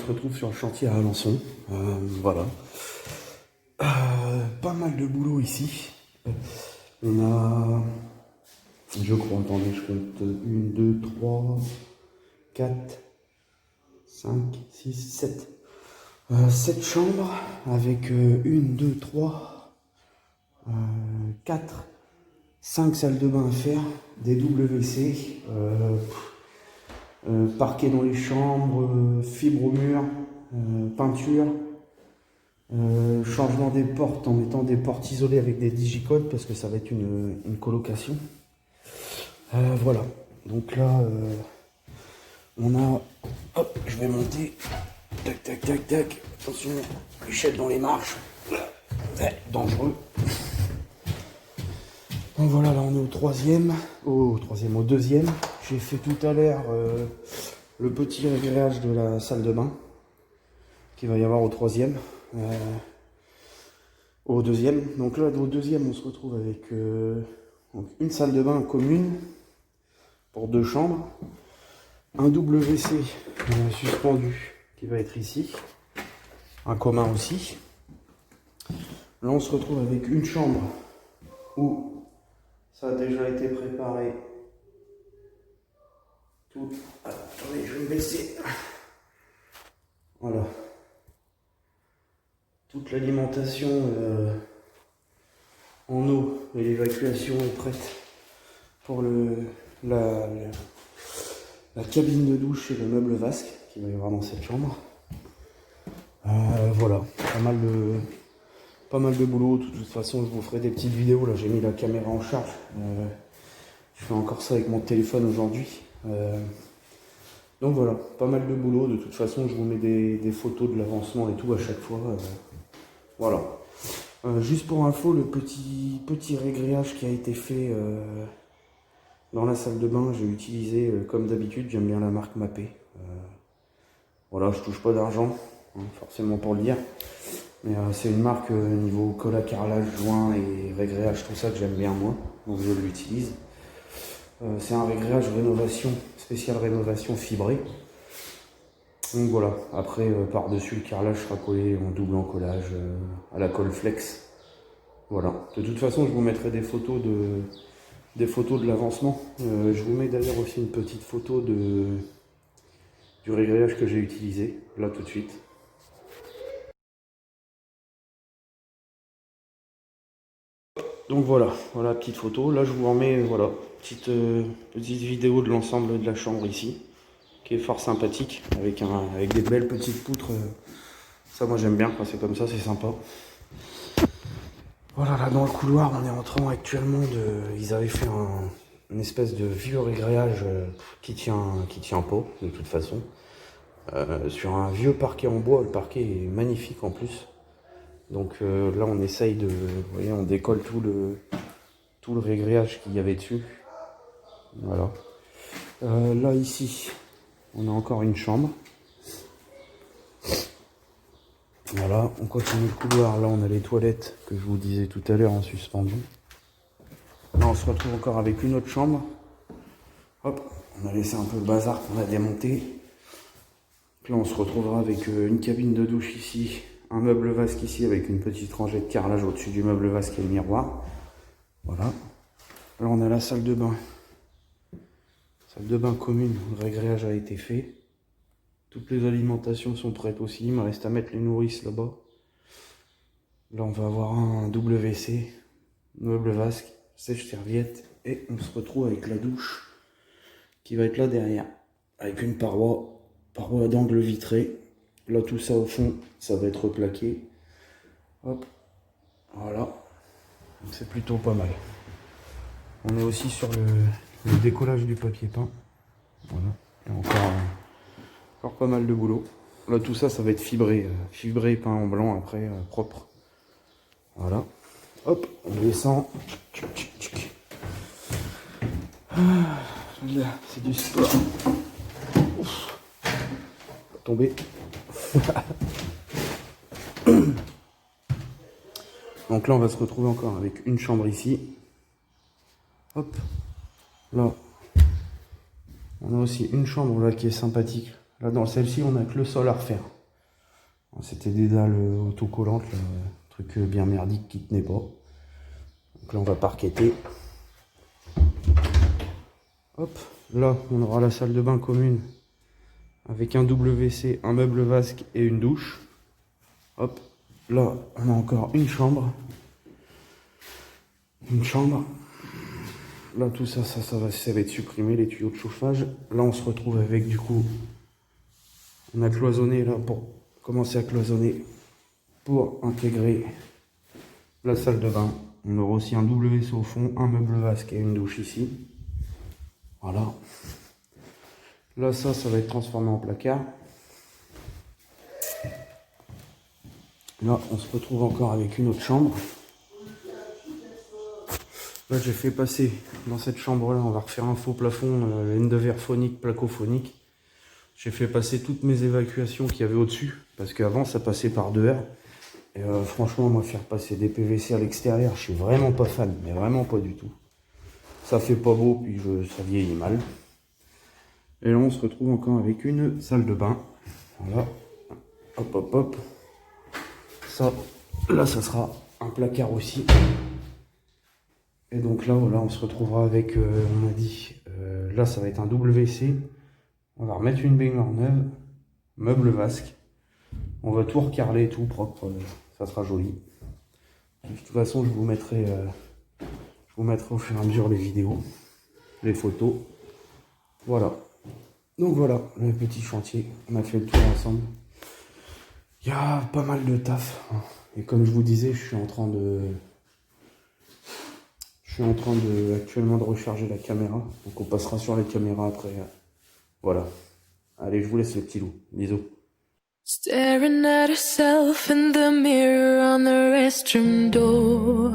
se retrouve sur le chantier à Alençon. Voilà. Pas mal de boulot ici. On a, je crois, attendez, je compte 1, 2, 3, 4, 5, 6, 7. 7 chambres avec 1, 2, 3, 4, 5 salles de bain à faire, des WC, parquet dans les chambres, fibre au mur, peinture, changement des portes en mettant des portes isolées avec des digicodes parce que ça va être une colocation. Voilà, donc là on a, hop, je vais monter, tac tac tac tac, attention, l'échelle dans les marches, dangereux. Donc voilà, là on est au deuxième. J'ai fait tout à l'heure le petit réglage de la salle de bain qu'il va y avoir au troisième. Au deuxième. Donc là, au deuxième, on se retrouve avec donc une salle de bain commune pour 2 chambres, un WC suspendu qui va être ici, un commun aussi. Là, on se retrouve avec une chambre où ça a déjà été préparé. Tout. Attendez, je vais me baisser. Voilà. Toute l'alimentation en eau et l'évacuation est prête pour la cabine de douche et le meuble vasque qu'il va y avoir dans cette chambre. Voilà, pas mal de boulot. De toute façon, je vous ferai des petites vidéos. Là, j'ai mis la caméra en charge. Je fais encore ça avec mon téléphone aujourd'hui. Donc voilà, pas mal de boulot. De toute façon, je vous mets des photos de l'avancement et tout à chaque fois. Voilà. Juste pour info, le petit réglage qui a été fait dans la salle de bain, j'ai utilisé, comme d'habitude, j'aime bien la marque Mapei. Voilà, je touche pas d'argent, hein, forcément pour le dire. Mais c'est une marque niveau colla, carrelage, joint et régréage, tout ça que j'aime bien moi. Donc je l'utilise. C'est un régréage rénovation, spécial rénovation fibré. Donc voilà, après par-dessus le carrelage sera collé en double encollage à la colle flex. Voilà, de toute façon je vous mettrai des photos de l'avancement. Je vous mets d'ailleurs aussi une petite photo du réglage que j'ai utilisé, là tout de suite. Donc voilà, petite photo. Là je vous remets, voilà, petite vidéo de l'ensemble de la chambre ici, qui est fort sympathique, avec des belles petites poutres. Ça moi j'aime bien quand c'est comme ça, c'est sympa. Voilà, là dans le couloir, on est en train actuellement ils avaient fait une espèce de vieux régréage qui tient pas, de toute façon. Sur un vieux parquet en bois, le parquet est magnifique en plus. Donc là on essaye vous voyez, on décolle tout le régréage qu'il y avait dessus. Voilà. Là ici, on a encore une chambre. Voilà, on continue le couloir. Là on a les toilettes que je vous disais tout à l'heure en suspendu. Là on se retrouve encore avec une autre chambre. Hop, on a laissé un peu le bazar qu'on a démonté. Là on se retrouvera avec une cabine de douche ici, un meuble vasque ici avec une petite rangée de carrelage au-dessus du meuble vasque et le miroir. Voilà. Là on a la salle de bain. Salle de bain commune, le régréage a été fait. Toutes les alimentations sont prêtes aussi, il me reste à mettre les nourrices là-bas. Là on va avoir un WC, meuble vasque, sèche-serviette et on se retrouve avec la douche qui va être là derrière. Avec une paroi d'angle vitré. Là tout ça au fond, ça va être replaqué. Hop, voilà. C'est plutôt pas mal. On est aussi sur le décollage du papier peint. Voilà. Et encore pas mal de boulot. Là tout ça, ça va être fibré peint en blanc après, propre. Voilà. Hop, on descend. C'est du sport. Ouf. Pas tomber. Donc là on va se retrouver encore avec une chambre ici. Hop. Là. On a aussi une chambre là qui est sympathique. Là, dans celle-ci, on n'a que le sol à refaire. C'était des dalles autocollantes, là, truc bien merdique qui tenait pas. Donc là, on va parqueter. Hop, là, on aura la salle de bain commune avec un WC, un meuble vasque et une douche. Hop, là, on a encore une chambre. Une chambre. Là, tout ça, ça va être supprimé, les tuyaux de chauffage. Là, on se retrouve avec, du coup, on a cloisonné, là, pour commencer à cloisonner, pour intégrer la salle de bain. On aura aussi un WC au fond, un meuble vasque et une douche ici. Voilà. Là, ça va être transformé en placard. Là, on se retrouve encore avec une autre chambre. Là, j'ai fait passer dans cette chambre-là, on va refaire un faux plafond, laine de verre phonique, placo-phonique. J'ai fait passer toutes mes évacuations qu'il y avait au-dessus, parce qu'avant, ça passait par dehors. Et franchement, moi, faire passer des PVC à l'extérieur, je suis vraiment pas fan, mais vraiment pas du tout. Ça fait pas beau, puis ça vieillit mal. Et là, on se retrouve encore avec une salle de bain. Voilà. Hop, hop, hop. Ça, là, ça sera un placard aussi. Et donc là, voilà, on se retrouvera avec, on a dit, là, ça va être un WC. On va remettre une baignoire neuve, meuble vasque. On va tout recarreler, tout propre, ça sera joli. De toute façon, je vous mettrai au fur et à mesure les vidéos, les photos. Voilà. Donc voilà, le petit chantier, on a fait le tour ensemble. Il y a pas mal de taf. Et comme je vous disais, je suis en train de actuellement de recharger la caméra. Donc on passera sur les caméras après. Voilà. Allez, je vous laisse les petits loups. Bisous. Staring at herself in the mirror on the restroom door.